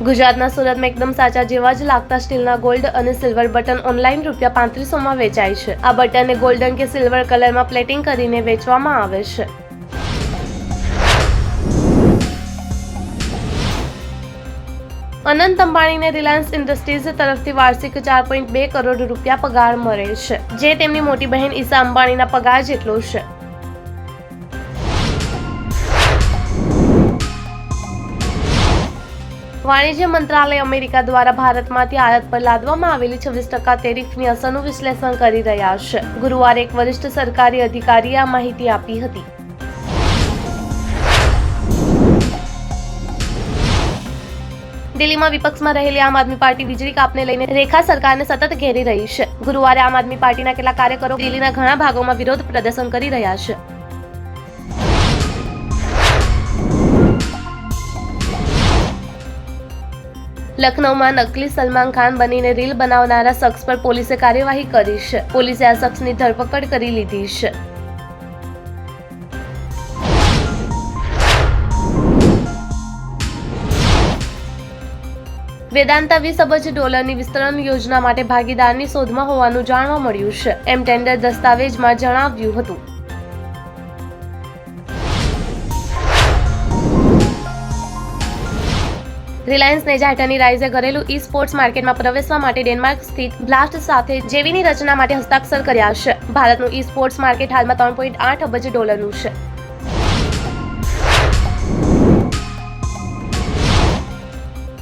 ગુજરાતના સુરતમાં એકદમ સાચા જેવા જ લાગતા સ્ટીલના ગોલ્ડ અને સિલ્વર બટન ઓનલાઈન ₹3500 વેચાય છે। આ બટનને ગોલ્ડન કે સિલ્વર કલરમાં પ્લેટિંગ કરીને વેચવામાં આવે છે। અનંત અંબાણીને રિલાયન્સ ઇન્ડસ્ટ્રીઝ તરફથી વાર્ષિક ₹4.2 કરોડ પગાર મળે છે, જે તેમની મોટી બહેન ઈશા અંબાણીના પગાર જેટલો છે। વાણિજ્ય મંત્રાલય અમેરિકા દ્વારા ભારતમાંથી આયાત પર લાદવામાં આવેલી 26% ટેરિફની અસરનું વિશ્લેષણ કરી રહ્યા છે। ગુરુવારે એક વરિષ્ઠ સરકારી અધિકારીએ આ માહિતી આપી હતી। દિલ્હીમાં વિપક્ષમાં રહેલી આમ આદમી પાર્ટી વીજળી કાપને લઈને રેખા સરકારને સતત ઘેરી રહી છે। ગુરુવારે આમ આદમી પાર્ટીના કેટલાક કાર્યકરો દિલ્હીના ઘણા ભાગોમાં વિરોધ પ્રદર્શન કરી રહ્યા છે। લખનૌમાં નકલી સલમાન ખાન બનીને રીલ બનાવનારા શખ્સ પર પોલીસે કાર્યવાહી કરી છે। પોલીસે આ શખ્સની ધરપકડ કરી લીધી છે। વેદાંતા $20 અબજની વિસ્તરણ યોજના માટે ભાગીદારની શોધમાં હોવાનું જાણવા મળ્યું છે, એમ ટેન્ડર દસ્તાવેજમાં જણાવ્યું હતું। રિલાયન્સ નેજા હેઠળની રાઇઝે ઘરેલું ઈ સ્પોર્ટ્સ માર્કેટમાં પ્રવેશવા માટે ડેનમાર્ક સ્થિત બ્લાસ્ટ સાથે જેવીની રચના માટે હસ્તાક્ષર કર્યા છે। ભારતનું ઈ સ્પોર્ટ્સ માર્કેટ હાલમાં $3.8 અબજનું છે।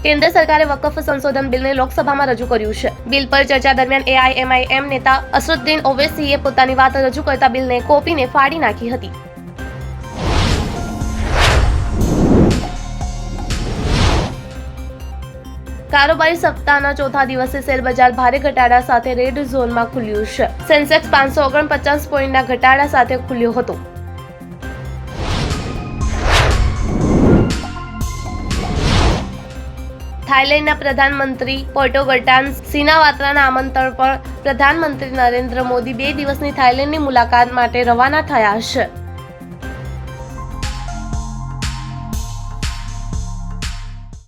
કેન્દ્ર સરકારે વકફ સંશોધન બિલને લોકસભામાં રજૂ કર્યું છે। બિલ પર ચર્ચા દરમિયાન AIMIM નેતા અસદુદ્દીન ઓવૈસીએ પોતાની વાત રજૂ કરતા બિલને કોપીને ફાડી નાખી હતી। કારોબારી સપ્તાહના ચોથા દિવસે શેરબજાર ભારે ઘટાડા સાથે રેડ ઝોનમાં ખુલ્યું છે। સેન્સેક્સ 549 પોઈન્ટના ઘટાડા સાથે ખુલ્યો હતો। થાઇલેન્ડના પ્રધાનમંત્રી પોર્ટોગટાન સિનાવાત્રાના આમંત્રણ પર પ્રધાનમંત્રી નરેન્દ્ર મોદી 2 દિવસની થાઇલેન્ડની મુલાકાત માટે રવાના થયા છે।